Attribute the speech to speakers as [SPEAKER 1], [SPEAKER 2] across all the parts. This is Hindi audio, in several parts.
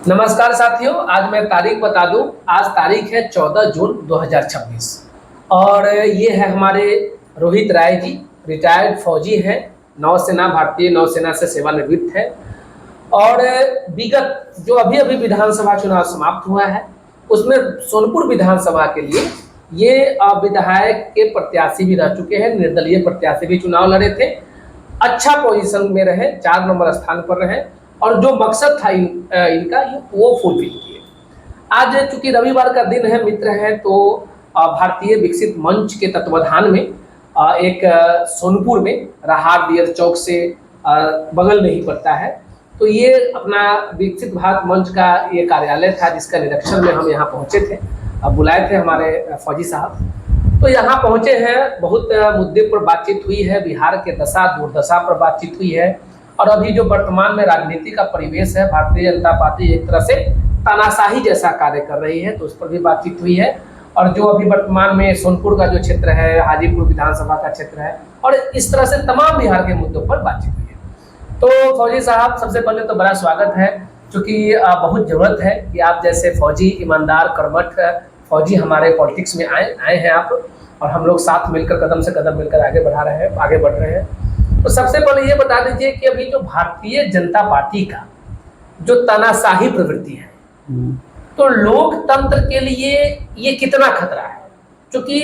[SPEAKER 1] नमस्कार साथियों, आज मैं तारीख बता दूं। आज तारीख है 14 जून 2026 और ये है हमारे रोहित राय जी, रिटायर्ड फौजी हैं, नौसेना, भारतीय नौसेना से सेवानिवृत्त है। और विगत जो अभी अभी विधानसभा चुनाव समाप्त हुआ है उसमें सोनपुर विधानसभा के लिए ये विधायक के प्रत्याशी भी रह चुके हैं, निर्दलीय प्रत्याशी भी चुनाव लड़े थे, अच्छा पोजीशन में रहे, 4 नंबर स्थान पर रहे और जो मकसद था इनका वो फुलफिल किए। आज चूंकि रविवार का दिन है, मित्र हैं, तो भारतीय विकसित मंच के तत्वाधान में एक सोनपुर में रहार दियर चौक से बगल में ही पड़ता है, तो ये अपना विकसित भारत मंच का ये कार्यालय था जिसका निरीक्षण में हम यहाँ पहुँचे थे। बुलाए थे हमारे फौजी साहब, तो यहाँ पहुँचे हैं। बहुत मुद्दे पर बातचीत हुई है, बिहार के दशा दुर्दशा पर बातचीत हुई है और अभी जो वर्तमान में राजनीति का परिवेश है, भारतीय जनता पार्टी एक तरह से तानाशाही जैसा कार्य कर रही है, तो उस पर भी बातचीत हुई है। और जो अभी वर्तमान में सोनपुर का जो क्षेत्र है, हाजीपुर विधानसभा का क्षेत्र है, और इस तरह से तमाम बिहार के मुद्दों पर बातचीत हुई है। तो फौजी साहब, सबसे पहले तो बड़ा स्वागत है, क्योंकि बहुत ज़रूरत है कि आप जैसे फौजी, ईमानदार, कर्मठ फौजी हमारे पॉलिटिक्स में आए हैं आप, और हम लोग साथ मिलकर कदम से कदम मिलकर आगे बढ़ रहे हैं। तो सबसे पहले ये बता दीजिए कि अभी जो भारतीय जनता पार्टी का जो तानाशाही प्रवृत्ति है, तो लोकतंत्र के लिए ये कितना खतरा है? क्योंकि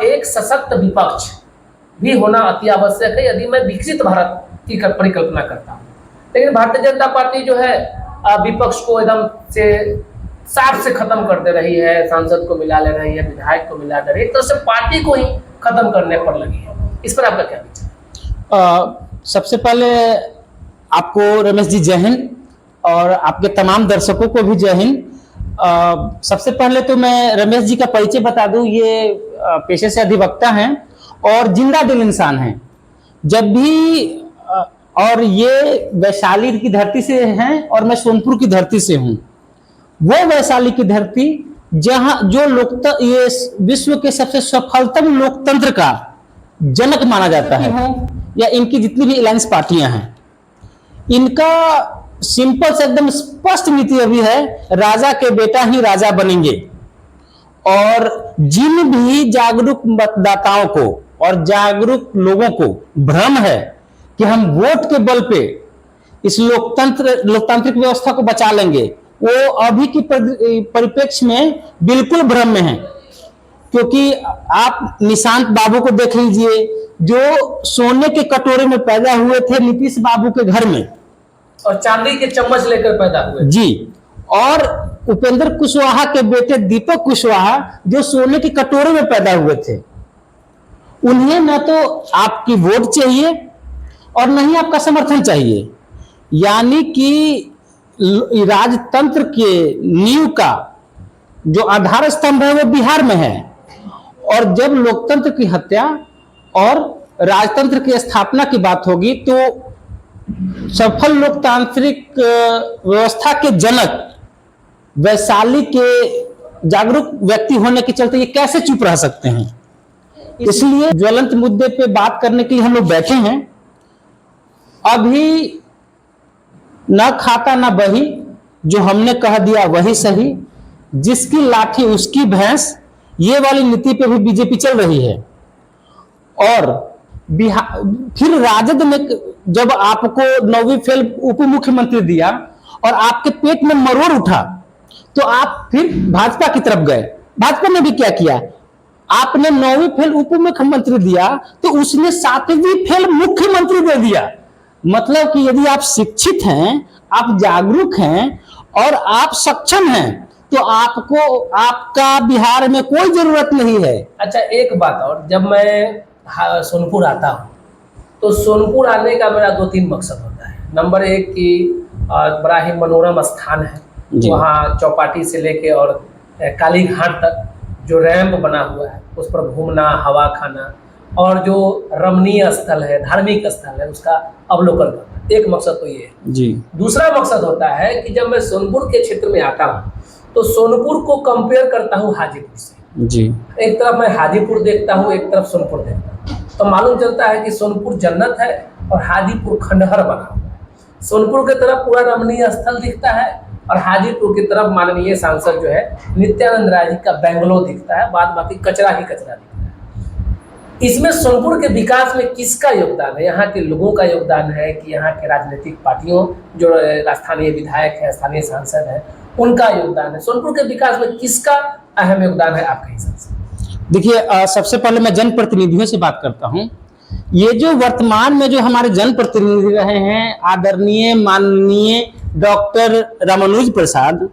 [SPEAKER 1] एक सशक्त विपक्ष भी होना अति आवश्यक है यदि मैं विकसित भारत की परिकल्पना करता हूँ। लेकिन भारतीय जनता पार्टी जो है विपक्ष को एकदम से साफ से खत्म कर दे रही है, सांसद को मिला ले रही है, विधायक को मिला दे रही है, एक तरह से पार्टी को ही खत्म करने पर लगी है। इस पर आपका क्या विचार?
[SPEAKER 2] सबसे पहले आपको रमेश जी जय हिंद और आपके तमाम दर्शकों को भी जय हिंद। सबसे पहले तो मैं रमेश जी का परिचय बता दूं, ये पेशे से अधिवक्ता हैं और जिंदा दिल इंसान हैं। जब भी और ये वैशाली की धरती से हैं और मैं सोनपुर की धरती से हूं। वो वैशाली की धरती जहां जो ये विश्व के सबसे सफलतम लोकतंत्र का जनक माना जाता है, या इनकी जितनी भी अलायंस पार्टियां हैं, इनका सिंपल से एकदम स्पष्ट नीति अभी है, राजा के बेटा ही राजा बनेंगे। और जिन भी जागरूक मतदाताओं को और जागरूक लोगों को भ्रम है कि हम वोट के बल पे इस लोकतांत्रिक व्यवस्था को बचा लेंगे, वो अभी की परिप्रेक्ष्य में बिल्कुल भ्रम में है। क्योंकि आप निशांत बाबू को देख लीजिए, जो सोने के कटोरे में पैदा हुए थे नीतीश बाबू के घर में,
[SPEAKER 1] और चांदी के चम्मच लेकर पैदा हुए
[SPEAKER 2] जी। और उपेंद्र कुशवाहा के बेटे दीपक कुशवाहा जो सोने के कटोरे में पैदा हुए थे, उन्हें न तो आपकी वोट चाहिए और न ही आपका समर्थन चाहिए। यानी कि राजतंत्र के नींव का जो आधार स्तंभ है वो बिहार में है, और जब लोकतंत्र की हत्या और राजतंत्र की स्थापना की बात होगी तो सफल लोकतांत्रिक व्यवस्था के जनक वैशाली के जागरूक व्यक्ति होने के चलते ये कैसे चुप रह सकते हैं? इसलिए ज्वलंत मुद्दे पे बात करने के लिए हम लोग बैठे हैं। अभी न खाता न बही, जो हमने कह दिया वही सही, जिसकी लाठी उसकी भैंस, ये वाली नीति पे भी बीजेपी चल रही है। और फिर राजद ने जब आपको 9वीं फेल उप मुख्यमंत्री दिया और आपके पेट में मरोड़ उठा, तो आप फिर भाजपा की तरफ गए। भाजपा ने भी क्या किया? आपने 9वीं फेल उप मुख्यमंत्री दिया तो उसने 7वीं फेल मुख्यमंत्री दे दिया। मतलब कि यदि आप शिक्षित हैं, आप जागरूक हैं और आप सक्षम हैं, तो आपको आपका बिहार में कोई जरूरत नहीं है।
[SPEAKER 1] अच्छा, एक बात और, जब मैं सोनपुर आता हूँ तो सोनपुर आने का मेरा 2-3 मकसद होता है। नंबर 1 कि बड़ा ही मनोरम स्थान है, वहाँ चौपाटी से लेके और काली घाट तक जो रैंप बना हुआ है उस पर घूमना, हवा खाना, और जो रमणीय स्थल है, धार्मिक स्थल है, उसका अवलोकन करना, एक मकसद तो ये है जी। दूसरा मकसद होता है कि जब मैं सोनपुर के क्षेत्र में आता हूँ तो सोनपुर को कंपेयर करता हूँ हाजीपुर से जी। एक तरफ मैं हाजीपुर देखता हूँ, एक तरफ सोनपुर देखता हूँ, तो मालूम चलता है कि सोनपुर जन्नत है और हाजीपुर खंडहर बना हुआ है। सोनपुर की तरफ पूरा रमणीय स्थल दिखता है और हाजीपुर की तरफ माननीय सांसद जो है नित्यानंद राय जी का बेंगलो दिखता है, बाद बाकी कचरा ही कचरा दिखता है। इसमें सोनपुर के विकास में किसका योगदान है? यहाँ के लोगों का योगदान है कि यहाँ के राजनीतिक पार्टियों, जो स्थानीय विधायक है, स्थानीय सांसद है, उनका योगदान है? सोनपुर के विकास में किसका अहम योगदान है आपके हिसाब से?
[SPEAKER 2] देखिए, सबसे पहले मैं जनप्रतिनिधियों से बात करता हूं। ये जो वर्तमान में जो हमारे जनप्रतिनिधि रहे हैं, आदरणीय माननीय डॉक्टर रामानुज प्रसाद,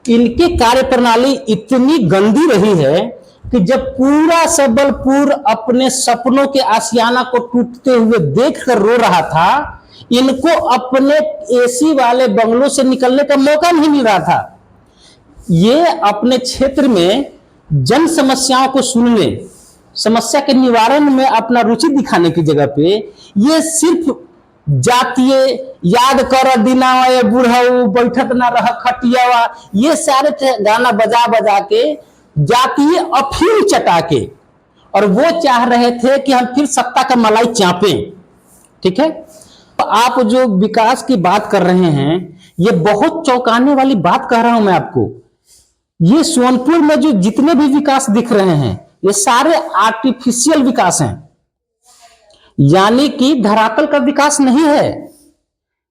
[SPEAKER 2] इनकी कार्यप्रणाली इतनी गंदी रही है कि जब पूरा सबलपुर अपने सपनों के आशियाना को टूटते हुए देखकर रो रहा था, इनको अपने एसी वाले बंगलों से निकलने का मौका नहीं मिल रहा था। ये अपने क्षेत्र में जन समस्याओं को सुनने, समस्या के निवारण में अपना रुचि दिखाने की जगह पे ये सिर्फ जातीय याद कर दिनावा ये बुढ़ऊ बैठत ना रह खटियावा, ये सारे गाना बजा बजा के जातीय अफीम चटा के, और वो चाह रहे थे कि हम फिर सत्ता का मलाई चापें। ठीक है, तो आप जो विकास की बात कर रहे हैं, ये बहुत चौंकाने वाली बात कह रहा हूं मैं आपको। ये सोनपुर में जो जितने भी विकास दिख रहे हैं, ये सारे आर्टिफिशियल विकास हैं, यानी कि धरातल का विकास नहीं है।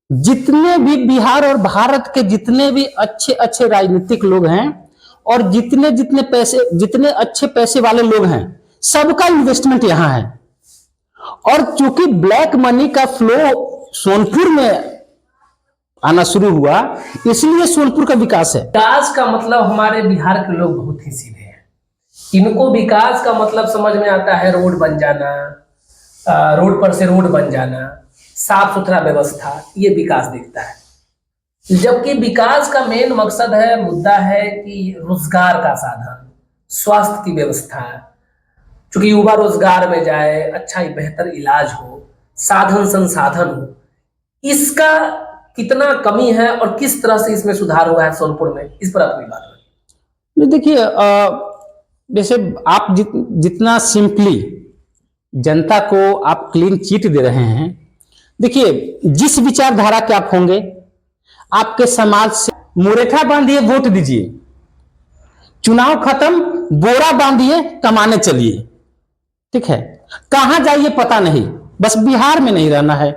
[SPEAKER 2] जितने भी बिहार और भारत के जितने भी अच्छे अच्छे राजनीतिक लोग हैं और जितने अच्छे पैसे वाले लोग हैं, सबका इन्वेस्टमेंट यहां है। और चूंकि ब्लैक मनी का फ्लो सोनपुर में आना शुरू हुआ, इसलिए सोनपुर का विकास है।
[SPEAKER 1] विकास का मतलब हमारे बिहार के लोग बहुत ही सीधे हैं। इनको विकास का मतलब समझ में आता है रोड बन जाना, रोड पर से रोड बन जाना, साफ सुथरा व्यवस्था, ये विकास दिखता है। जबकि विकास का मेन मकसद है, मुद्दा है कि रोजगार का साधन, स्वास्थ्य की व्यवस्था, चूंकि युवा रोजगार में जाए, अच्छा बेहतर इलाज हो, साधन संसाधन हो, इसका कितना कमी है और किस तरह से इसमें सुधार हुआ है सोनपुर में, इस पर अपनी बात करें।
[SPEAKER 2] देखिए, जैसे आप जितना सिंपली जनता को आप क्लीन चिट दे रहे हैं, देखिए जिस विचारधारा के आप होंगे, आपके समाज से मुरेठा बांधिए वोट दीजिए, चुनाव खत्म, बोरा बांधिए कमाने चलिए। ठीक है, कहां जाइए पता नहीं, बस बिहार में नहीं रहना है।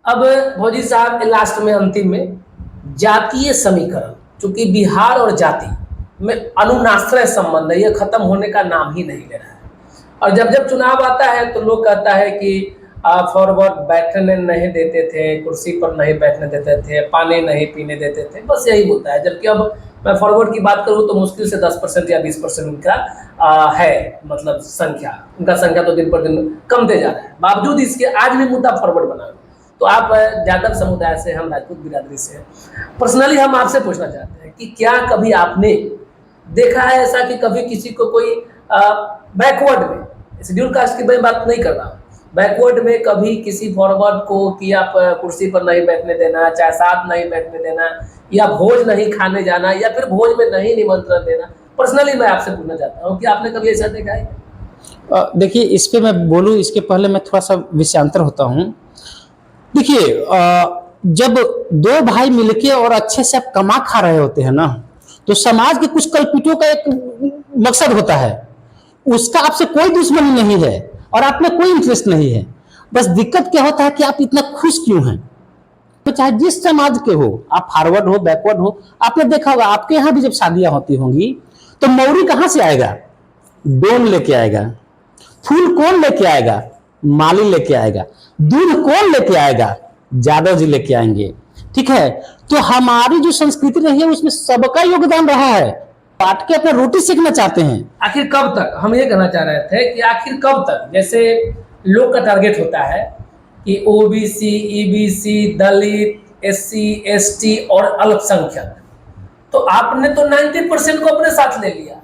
[SPEAKER 1] अब भौजी साहब, लास्ट में अंतिम में जातीय समीकरण, चूंकि बिहार और जाति में अनुनाश्रय संबंध है, ये खत्म होने का नाम ही नहीं ले रहा है। और जब जब चुनाव आता है तो लोग कहता है कि फॉरवर्ड बैठने नहीं देते थे, कुर्सी पर नहीं बैठने देते थे, पानी नहीं पीने देते थे, बस यही मुद्दा है। जबकि अब मैं फॉरवर्ड की बात करूँ तो मुश्किल से 10% या 20% उनका है, मतलब संख्या, उनका संख्या तो दिन पर दिन कमते जा रहा है। बावजूद इसके आज भी मुद्दा फॉरवर्ड बना। तो आप जाटव समुदाय से, हम राजपूत बिरादरी से, पर्सनली हम आपसे पूछना चाहते हैं कि क्या कभी आपने देखा है ऐसा कि कभी किसी को कोई बैकवर्ड में, शेड्यूल कास्ट की मैं बात नहीं कर रहा हूँ, बैकवर्ड में कभी किसी फॉरवर्ड को कि आप कुर्सी पर नहीं बैठने देना, चाहे साथ नहीं बैठने देना, या भोज नहीं खाने जाना, या फिर भोज में नहीं निमंत्रण देना? पर्सनली मैं आपसे पूछना चाहता हूँ कि आपने कभी ऐसा देखा है?
[SPEAKER 2] देखिए, इस पे मैं बोलूँ, इसके पहले मैं थोड़ा सा विषयांतर होता हूँ। देखिए, जब दो भाई मिलके और अच्छे से आप कमा खा रहे होते हैं ना, तो समाज के कुछ कल्पितों का एक मकसद होता है, उसका आपसे कोई दुश्मनी नहीं है और आप में कोई इंटरेस्ट नहीं है। बस दिक्कत क्या होता है कि आप इतना खुश क्यों हैं। तो चाहे जिस समाज के हो, आप फॉरवर्ड हो, बैकवर्ड हो, आपने देखा होगा आपके यहाँ भी जब शादियां होती होंगी तो मौरी कहां से आएगा? डोन लेके आएगा। फूल कौन लेके आएगा? माली लेके आएगा। दूध कौन लेके आएगा? यादव जी लेके आएंगे। ठीक है, तो हमारी जो संस्कृति रही है उसमें सबका योगदान रहा है। बांट के अपना रोटी सीखना चाहते हैं।
[SPEAKER 1] आखिर कब तक, हम ये कहना चाह रहे थे कि आखिर कब तक, जैसे लोग का टारगेट होता है कि ओबीसी, ईबीसी, दलित, एससी, एसटी और अल्पसंख्यक, तो आपने तो 90% को अपने साथ ले लिया,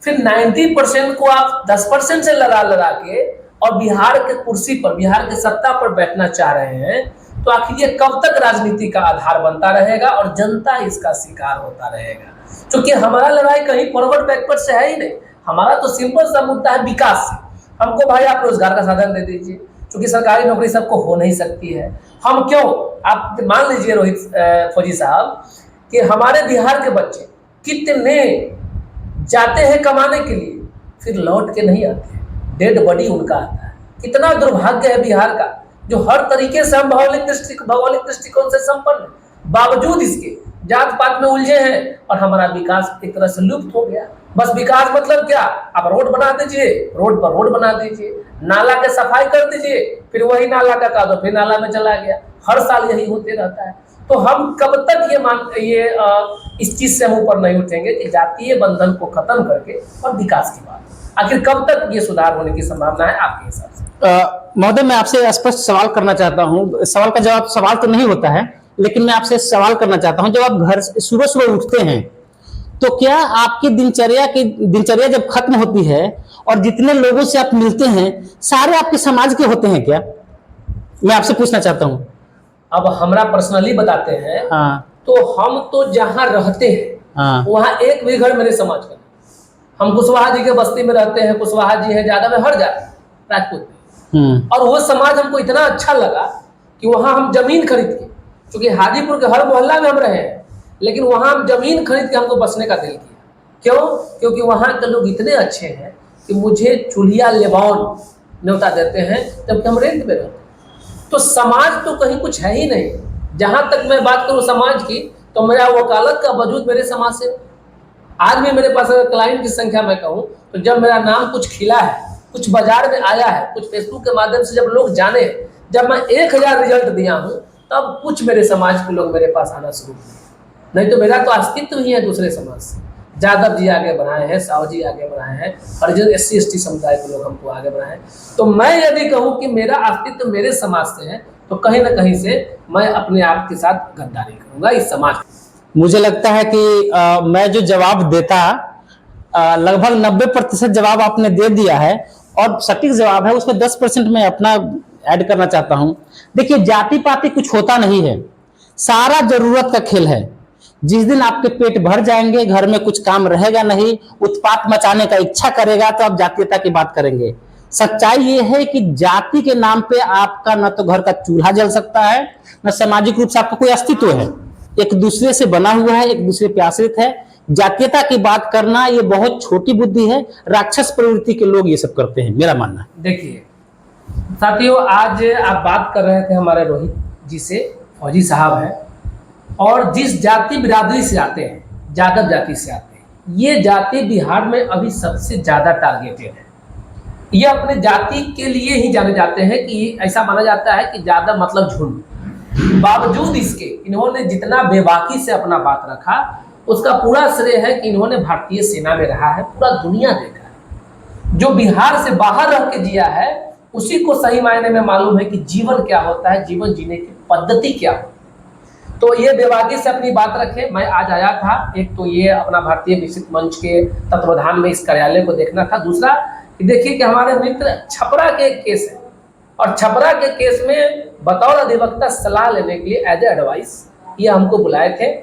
[SPEAKER 1] फिर 90% को आप 10% से लगा के और बिहार के कुर्सी पर, बिहार के सत्ता पर बैठना चाह रहे हैं। तो आखिर ये कब तक राजनीति का आधार बनता रहेगा और जनता इसका शिकार होता रहेगा? क्योंकि हमारा लड़ाई कहीं फॉरवर्ड बैकवर्ड से है ही नहीं, हमारा तो सिंपल सा मुद्दा है विकास से। हमको भाई आप रोजगार का साधन दे दीजिए, क्योंकि सरकारी नौकरी सबको हो नहीं सकती है। हम क्यों, आप मान लीजिए रोहित फौजी साहब कि हमारे बिहार के बच्चे कितने जाते हैं कमाने के लिए, फिर लौट के नहीं आते, डेड बॉडी उनका आता है। कितना दुर्भाग्य है बिहार का, जो हर तरीके से हम भौगोलिक दृष्टिकोण से संपन्न है, बावजूद इसके जात पात में उलझे हैं और हमारा विकास एक तरह से लुप्त हो गया। बस विकास मतलब क्या, आप रोड बना दीजिए, रोड पर रोड बना दीजिए, नाला के सफाई कर दीजिए, फिर वही नाला का कादो फिर नाला में चला गया, हर साल यही होते रहता है। तो हम कब तक इस चीज से हम ऊपर नहीं उठेंगे कि जातीय बंधन को खत्म करके और विकास की बात, आखिर कब तक ये सुधार होने की संभावना है आपके हिसाब से?
[SPEAKER 2] महोदय, मैं आपसे स्पष्ट सवाल करना चाहता हूँ। सवाल का जवाब सवाल तो नहीं होता है, लेकिन मैं आपसे सवाल करना चाहता हूँ, जब आप घर सुबह सुबह उठते हैं तो क्या आपकी दिनचर्या जब खत्म होती है और जितने लोगों से आप मिलते हैं सारे आपके समाज के होते हैं क्या? मैं आपसे पूछना चाहता हूँ।
[SPEAKER 1] अब हमरा पर्सनली बताते हैं।
[SPEAKER 2] हाँ।
[SPEAKER 1] तो हम तो जहाँ रहते हैं,
[SPEAKER 2] हाँ।
[SPEAKER 1] वहाँ एक भी घर मेरे समाज का, हम कुशवाहा जी के बस्ती में रहते हैं, कुशवाहा जी है ज्यादा में हर जाते राजपूत में, और वो समाज हमको इतना अच्छा लगा कि वहाँ हम जमीन खरीद के, क्योंकि हाजीपुर के हर मोहल्ला में हम रहे हैं, लेकिन वहाँ हम जमीन खरीद के हमको बसने का दिल किया। क्यों? क्योंकि वहाँ के लोग इतने अच्छे हैं कि मुझे चूल्हिया लेबाउन न्योता देते हैं, जबकि हम रेंट में रहते हैं। तो समाज तो कहीं कुछ है ही नहीं। जहाँ तक मैं बात करूँ समाज की, तो मेरा वकालत का वजूद मेरे समाज से। आज भी मेरे पास अगर क्लाइंट की संख्या मैं कहूँ तो जब मेरा नाम कुछ खिला है, कुछ बाजार में आया है, कुछ फेसबुक के माध्यम से जब लोग जाने, जब मैं 1000 रिजल्ट दिया हूँ, तब कुछ मेरे समाज के लोग मेरे पास आना शुरू किए। नहीं तो मेरा तो अस्तित्व ही है दूसरे समाज से। यादव जी आगे बढ़ाए हैं, साहू जी आगे बढ़ाए हैं, हरिजन SC ST समुदाय के लोग हमको आगे बढ़ाए हैं। तो मैं यदि कहूँ कि मेरा अस्तित्व मेरे समाज से है, तो कहीं ना कहीं से मैं अपने आप के साथ गद्दारी करूंगा इस समाज।
[SPEAKER 2] मुझे लगता है कि मैं जो जवाब देता, लगभग 90% जवाब आपने दे दिया है, और सटीक जवाब है, उसमें 10% मैं अपना ऐड करना चाहता हूं। देखिए, जाति पाति कुछ होता नहीं है, सारा जरूरत का खेल है। जिस दिन आपके पेट भर जाएंगे, घर में कुछ काम रहेगा नहीं, उत्पात मचाने का इच्छा करेगा, तो आप जातीयता की बात करेंगे। सच्चाई ये है कि जाति के नाम पे आपका न तो घर का चूल्हा जल सकता है, न सामाजिक रूप से आपका कोई अस्तित्व है। एक दूसरे से बना हुआ है, एक दूसरे पे आश्रित है। जातीयता की बात करना ये बहुत छोटी बुद्धि है, राक्षस प्रवृत्ति के लोग ये सब करते हैं, मेरा मानना।
[SPEAKER 1] देखिए साथियों, आज आप बात कर रहे थे हमारे रोहित जी से, फौजी साहब हैं, और जिस जाति बिरादरी से आते हैं, यादव जाति से आते हैं, ये जाति बिहार में अभी सबसे ज्यादा टारगेटेड है। ये अपने जाति के लिए ही जाने जाते हैं कि ऐसा माना जाता है कि यादव मतलब झुंड। बावजूद इसके इन्होंने जितना बेबाकी से अपना बात रखा, उसका पूरा श्रेय है कि इन्होंने भारतीय सेना में रहा है, पूरा दुनिया देखा है। जो बिहार से बाहर रह के जिया है, उसी को सही मायने में मालूम है कि जीवन क्या होता है, जीवन जीने की पद्धति क्या होती है। तो ये बेबाकी से अपनी बात रखे। मैं आज आया था, एक तो ये अपना भारतीय विकसित मंच के तत्वाधान में इस कार्यालय को देखना था, दूसरा देखिए कि हमारे मित्र छपरा के केस है, और छपरा के केस में बतौर अधिवक्ता सलाह लेने के लिए एज एडवाइस ये हमको बुलाए थे।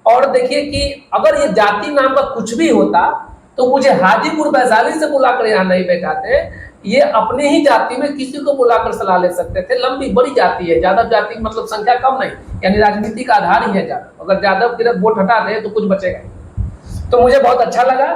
[SPEAKER 1] और देखिए कि अगर ये जाति नाम का कुछ भी होता तो मुझे हाजीपुर वैशाली से बुलाकर यहाँ नहीं बैठाते, ये अपने ही जाति में किसी को बुलाकर सलाह ले सकते थे। लंबी बड़ी जाति है, यादव जाति मतलब संख्या कम नहीं, यानी राजनीति का आधार ही है यादव। अगर यादव की वोट हटा दे तो कुछ बचेगा नहीं। तो मुझे बहुत अच्छा लगा।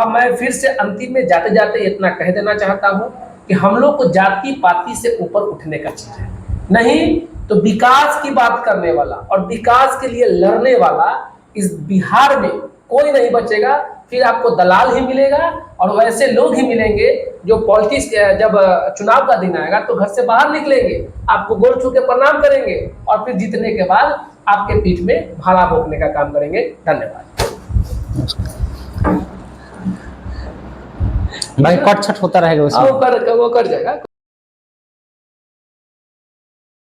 [SPEAKER 1] मैं फिर से अंतिम में जाते जाते इतना कह देना चाहता हूँ कि हम लोग को जाति पाति से ऊपर उठने का चीज है, नहीं तो विकास की बात करने वाला और विकास के लिए लड़ने वाला इस बिहार में कोई नहीं बचेगा। फिर आपको दलाल ही मिलेगा और वैसे लोग ही मिलेंगे जो पॉलिटिक्स, जब चुनाव का दिन आएगा तो घर से बाहर निकलेंगे, आपको गोल छू के प्रणाम करेंगे और फिर जीतने के बाद आपके पीठ में भाला भोंकने का काम करेंगे। धन्यवाद।
[SPEAKER 2] भाई कट छट होता रहेगा,
[SPEAKER 1] वो कर जाएगा।